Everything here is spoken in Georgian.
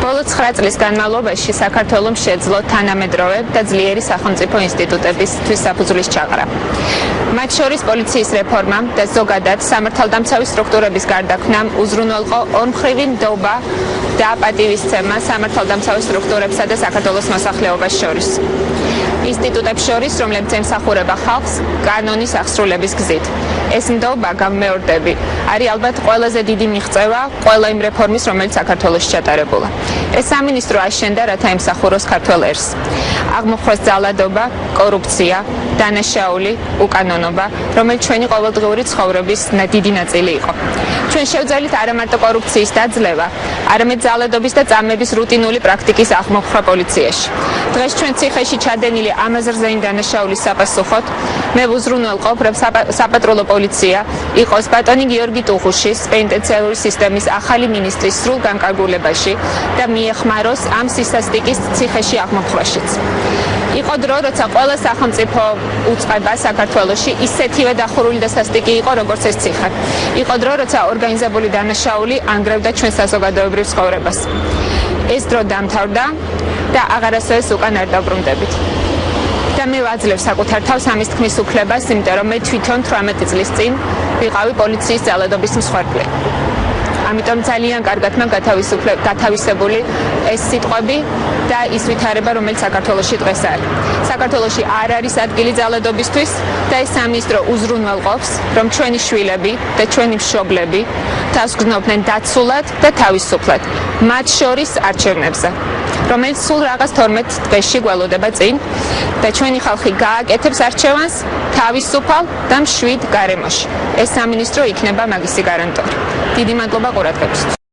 ბოლო 9 წლის განმავლობაში საქართველოს შეძლო თანამედროვე და ძლიერი სახელმწიფო ინსტიტუტებისთვის საფუძვლის ჩაყრა. მათ შორის პოლიციის რეფორმამ და ზოგადად სამართალდამცავი სტრუქტურების გარდაქმნამ უზრუნველყო ორმხრივი ნდობა და პატივისცემა სამართალდამცავი სტრუქტურებსა და საქართველოს მოსახლეობას შორის. ინსტიტუტებს შორის, რომლებიც ემსახურება ხალხს კანონის აღსრულების გზით. ეს ნდობა გამმეორდები არის ალბათ ყველაზე დიდი მიღწევა ყველა იმ რეფორმის, რომელიც საქართველოში ჩატარებულა. ეს სამინისტრო აშენდა, რათა ემსახუროს ქართველ ერს. აღმოფხვეს ძალადობა, კორუფცია, დანაშაული, უკანონობა, რომელიც ჩვენი ყოველდღიური ცხოვრების დიდი ნაწილი იყო. ჩვენ შევძელით არა მარტო კორუფციის დაძლევა, არამედ ძალადობის და წამების რუტინული პრაქტიკის აღმოფხვრა პოლიციაში. დღეს ჩვენ ციხეში ჩადენილი ამაზე ზეინ დანაშაულის საპასუხოდ მე ვუზრუნველყოფ, რომ საპატრულო პოლიცია იყოს ბატონი გიორგი ტუღუშის პენიტენციარული სისტემის ახალი მინისტრის სრულ განკარგულებაში და მიეხმაროს ამ სისასტიკის ციხეში აღმოფხვაშიც. იყო დრო, როცა ყველა სახელმწიფო უწყება საქართველოში ისეთივე დახურული და სასტიკი იყო, როგორც ეს ციხე. იყო დრო, როცა ორგანიზებული დანაშაული ანგრევდა ჩვენ საზოგადოებრივ ცხოვრებას. ეს დრო დამთავრდა და აღარასოდეს უკან არ დავბრუნდებით. და მე ვაძლევ საკუთარ თავს ამის თქმის უფლებას, იმიტომ რომ მე თვითონ 18 წლის წინ ვიყავი პოლიციის ძალადობის მსხვერპლი. ამიტომ ძალიან კარგად მაქვს გათავისებული ეს სიტყვები და ის ვითარება, რომელიც საქართველოში დღეს არის. საქართველოში არ არის ადგილი ძალადობისთვის და ეს სამინისტრო უზრუნველყოფს, რომ ჩვენი შვილები და ჩვენი მშობლები თავს გრძნობდნენ დაცულად და თავისუფლად, მათ შორის არჩევნებზე, რომელიც სულ რაღაც 12 დღეში გველოდება წინ და ჩვენი ხალხი გააკეთებს არჩევანს თავისუფალ და მშვიდ გარემოში. ეს სამინისტრო იქნება მაგისი გარანტორი. დიდი მადლობა ყურადღებისთვის.